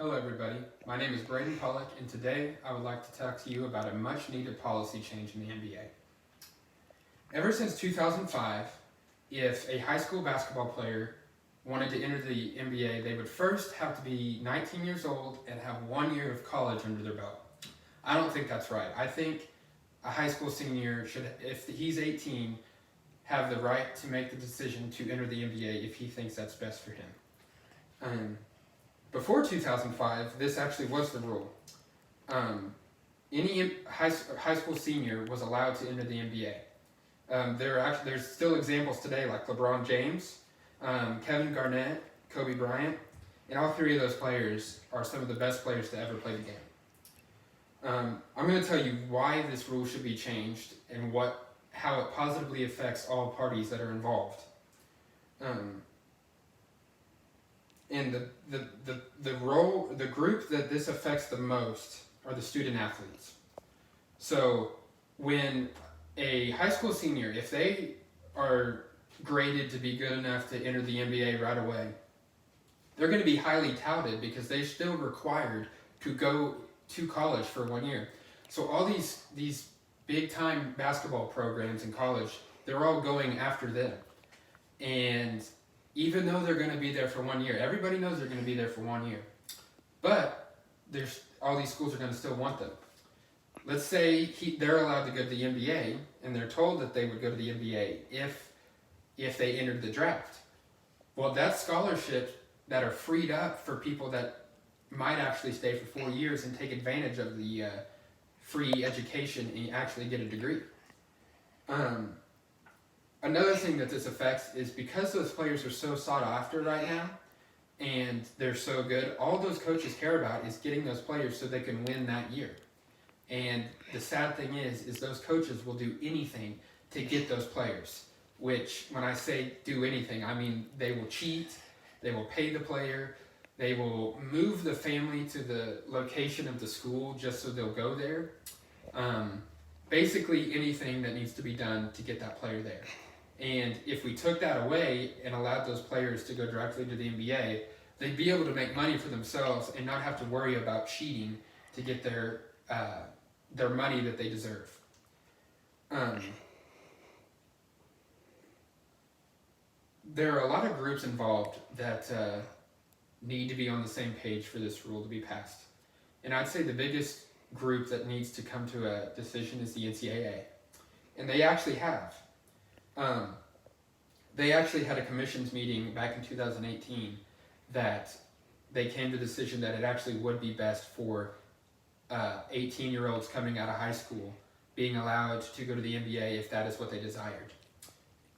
Hello everybody, my name is Braden Pollock and today I would like to talk to you about a much needed policy change in the NBA. Ever since 2005, if a high school basketball player wanted to enter the NBA, they would first have to be 19 years old and have 1 year of college under their belt. I don't think that's right. I think a high school senior should, if he's 18, have the right to make the decision to enter the NBA if he thinks that's best for him. Before 2005, this actually was the rule. Any high school senior was allowed to enter the NBA. There's still examples today like LeBron James, Kevin Garnett, Kobe Bryant, and all three of those players are some of the best players to ever play the game. I'm going to tell you why this rule should be changed and how it positively affects all parties that are involved. And the group that this affects the most are the student athletes. So when a high school senior, if they are graded to be good enough to enter the NBA right away, they're going to be highly touted because they're still required to go to college for 1 year. So all these big time basketball programs in college, they're all going after them. And even though they're going to be there for 1 year, everybody knows they're going to be there for 1 year. But all these schools are going to still want them. Let's say they're allowed to go to the NBA, and they're told that they would go to the NBA if they entered the draft. Well, that's scholarships that are freed up for people that might actually stay for 4 years and take advantage of the free education and actually get a degree. Another thing that this affects is because those players are so sought after right now and they're so good, all those coaches care about is getting those players so they can win that year. And the sad thing is those coaches will do anything to get those players, which when I say do anything, I mean they will cheat, they will pay the player, they will move the family to the location of the school just so they'll go there. Basically anything that needs to be done to get that player there. And if we took that away and allowed those players to go directly to the NBA, they'd be able to make money for themselves and not have to worry about cheating to get their money that they deserve. There are a lot of groups involved that need to be on the same page for this rule to be passed. And I'd say the biggest group that needs to come to a decision is the NCAA. And they actually have. They actually had a commission's meeting back in 2018 that they came to the decision that it actually would be best for 18-year-olds coming out of high school being allowed to go to the NBA if that is what they desired.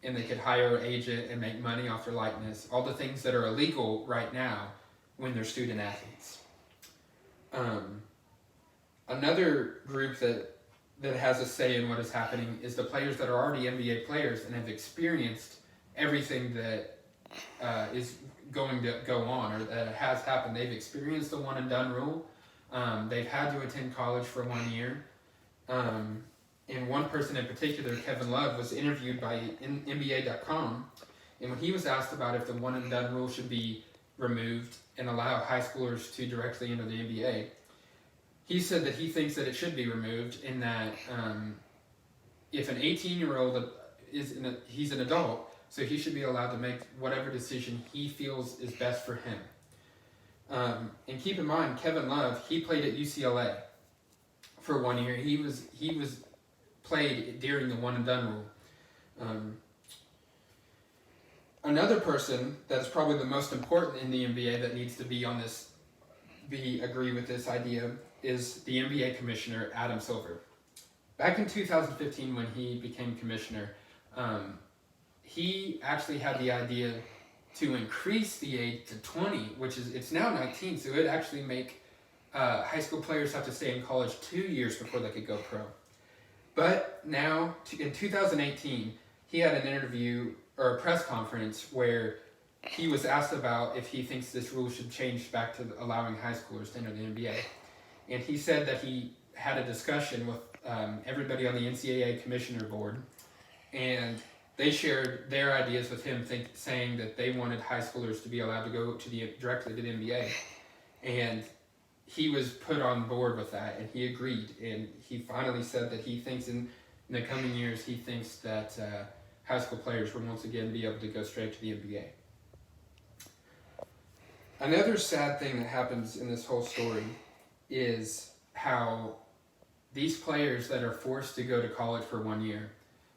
And they could hire an agent and make money off their likeness, all the things that are illegal right now when they're student athletes. Another group that has a say in what is happening is the players that are already NBA players and have experienced everything that is going to go on or that has happened. They've experienced the one and done rule. They've had to attend college for 1 year. And one person in particular, Kevin Love, was interviewed by NBA.com, and when he was asked about if the one and done rule should be removed and allow high schoolers to directly enter the NBA, he said that he thinks that it should be removed in that if an 18-year-old he's an adult, so he should be allowed to make whatever decision he feels is best for him. And keep in mind, Kevin Love, he played at UCLA for 1 year. He was played during the one and done rule. Another person that's probably the most important in the NBA that needs to agree with this idea is the NBA commissioner, Adam Silver. Back in 2015 when he became commissioner, he actually had the idea to increase the age to 20, it's now 19, so it'd actually make high school players have to stay in college 2 years before they could go pro. But now, in 2018, he had an interview or a press conference where he was asked about if he thinks this rule should change back to allowing high schoolers to enter the NBA. And he said that he had a discussion with everybody on the NCAA commissioner board, and they shared their ideas with him, saying that they wanted high schoolers to be allowed to go directly to the NBA. And he was put on board with that, and he agreed. And he finally said that he thinks in the coming years, he thinks that high school players will once again be able to go straight to the NBA. Another sad thing that happens in this whole story is how these players that are forced to go to college for 1 year,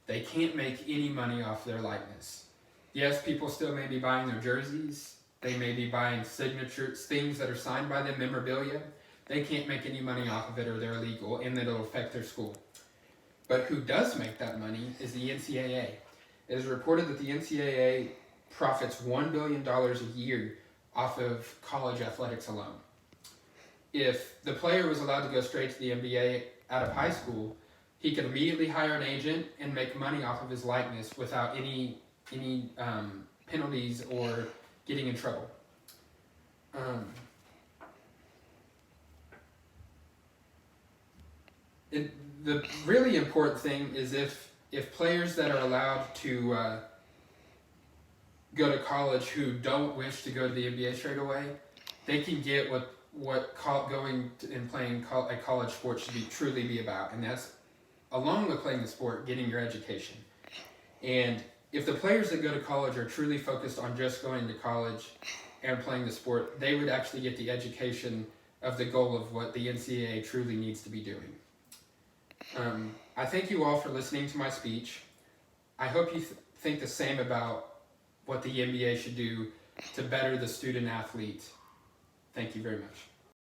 they can't make any money off their likeness. Yes, people still may be buying their jerseys. They may be buying signatures, things that are signed by them, memorabilia. They can't make any money off of it, or they're illegal, and it'll affect their school. But who does make that money is the NCAA. It is reported that the NCAA profits $1 billion a year off of college athletics alone. If the player was allowed to go straight to the NBA out of high school, he could immediately hire an agent and make money off of his likeness without any penalties or getting in trouble. The really important thing is if players that are allowed to go to college who don't wish to go to the NBA straight away, they can get what going and playing a college sport should truly be about, and that's, along with playing the sport, getting your education. And if the players that go to college are truly focused on just going to college and playing the sport, they would actually get the education of the goal of what the NCAA truly needs to be doing. I thank you all for listening to my speech. I hope you think the same about what the NBA should do to better the student athlete. Thank you very much.